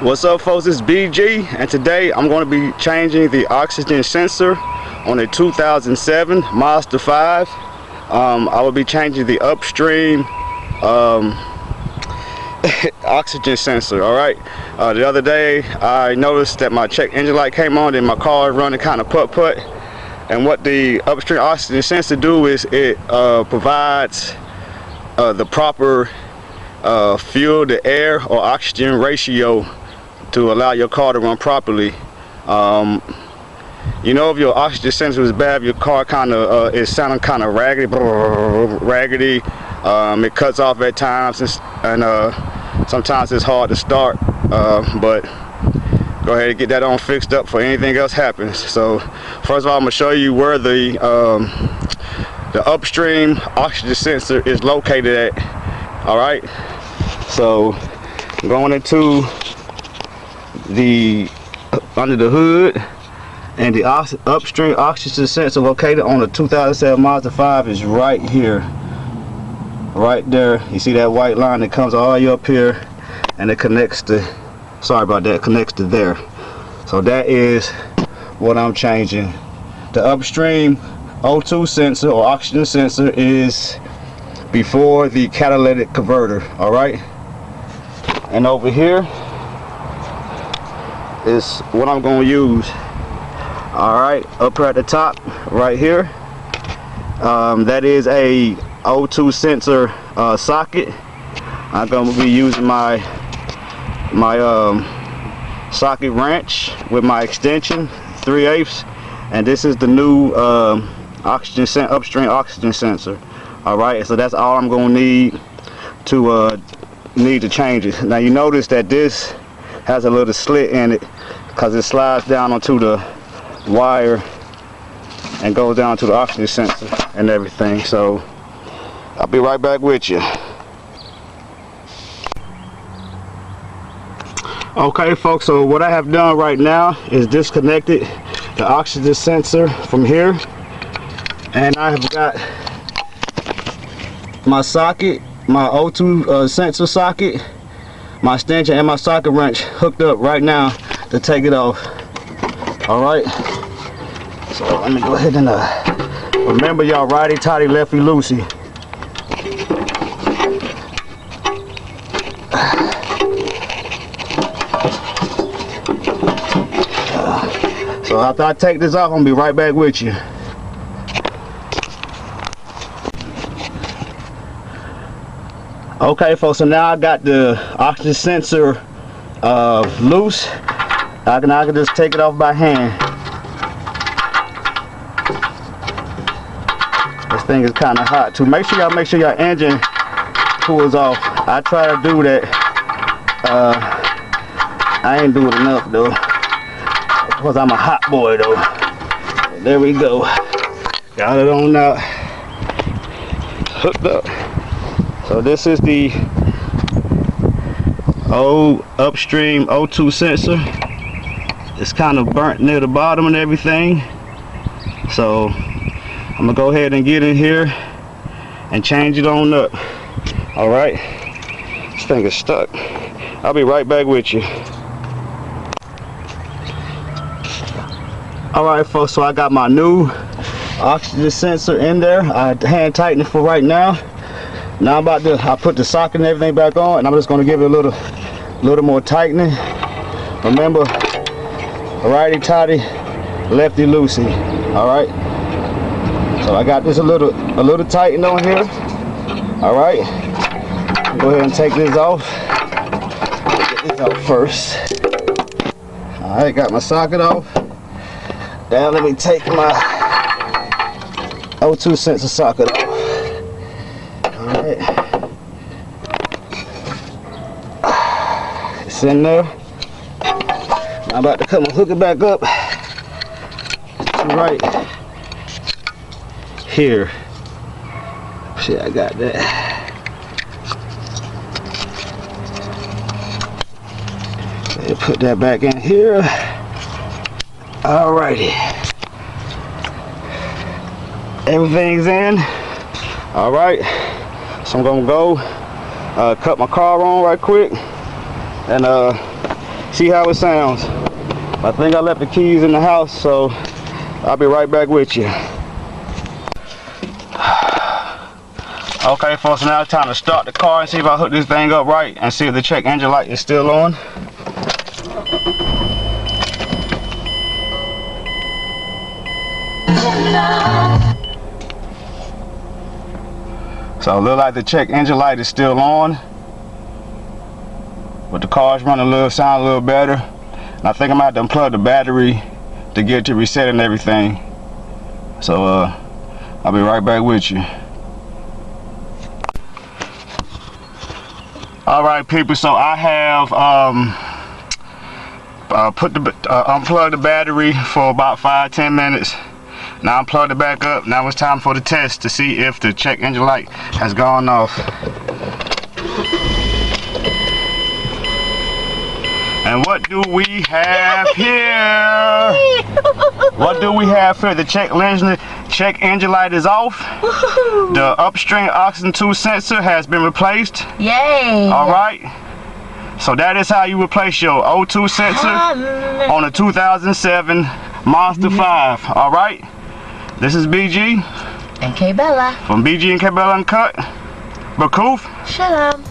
What's up, folks? It's BG, and today I'm going to be changing the oxygen sensor on a 2007 Mazda 5. I will be changing the upstream oxygen sensor. Alright, the other day I noticed that my check engine light came on and my car is running kind of putt-putt, and what the upstream oxygen sensor do is it provides the proper fuel to air or oxygen ratio to allow your car to run properly. You know, if your oxygen sensor is bad, your car kind of is sounding kind of raggedy. It cuts off at times, and sometimes it's hard to start. But go ahead and get that on fixed up before anything else happens. So first of all, I'm gonna show you where the upstream oxygen sensor is located at. All right, so going into the under the hood, and the upstream oxygen sensor located on the 2007 Mazda 5 is right here, right there. You see that white line that comes all the way up here, and it connects to, sorry about that, connects to there. So that is what I'm changing. The upstream O2 sensor or oxygen sensor is before the catalytic converter. All right, and over here is what I'm going to use. All right, up here at the top right here, that is a O2 sensor socket. I'm going to be using my socket wrench with my extension 3/8, and this is the new upstream oxygen sensor. All right, so that's all I'm going to need to change it. Now you notice that this has a little slit in it because it slides down onto the wire and goes down to the oxygen sensor and everything. So I'll be right back with you. Okay, folks, so what I have done right now is disconnected the oxygen sensor from here, and I have got my socket, my O2 sensor socket, my extension, and my socket wrench hooked up right now to take it off. All right, so let me go ahead and remember, y'all, righty tighty, lefty loosey. So after I take this off, I'm gonna be right back with you. Okay, folks, so now I got the oxygen sensor loose. I can just take it off by hand. This thing is kind of hot too. Make sure your engine cools off. I try to do that. I ain't doing enough though, because I'm a hot boy though. There we go. Got it on now. Hooked up. So this is the upstream O2 sensor. It's kind of burnt near the bottom and everything. So I'm gonna go ahead and get in here and change it on up. All right, this thing is stuck. I'll be right back with you. All right, folks, so I got my new oxygen sensor in there. I hand tighten it for right now. Now I put the socket and everything back on, and I'm just going to give it a little more tightening. Remember, righty tighty, lefty loosey. All right. So I got this a little tightened on here. All right. Go ahead and take this off. Get this out first. All right, got my socket off. Now let me take my O2 sensor socket off. Alright, it's in there. I'm about to come and hook it back up right here. Shit, I got that. Put that back in here. Alrighty, everything's in. Alright, so I'm gonna go cut my car on right quick and see how it sounds. I think I left the keys in the house, so I'll be right back with you. Okay, folks, now it's time to start the car and see if I hook this thing up right and see if the check engine light is still on. So it looks like the check engine light is still on, but the car's running sound a little better. And I think I'm gonna have to unplug the battery to get to reset and everything. So I'll be right back with you. All right, people. So I have unplugged the battery for about 5-10 minutes. Now I plugged it back up. Now it's time for the test to see if the check engine light has gone off. And what do we have here? What do we have here? The check engine light is off. The upstream oxygen 2 sensor has been replaced. Yay! All right. So that is how you replace your O2 sensor on a 2007 Monster 5. All right. This is BG and K Bella from BG and K Bella Uncut. Bakoof. Shalom.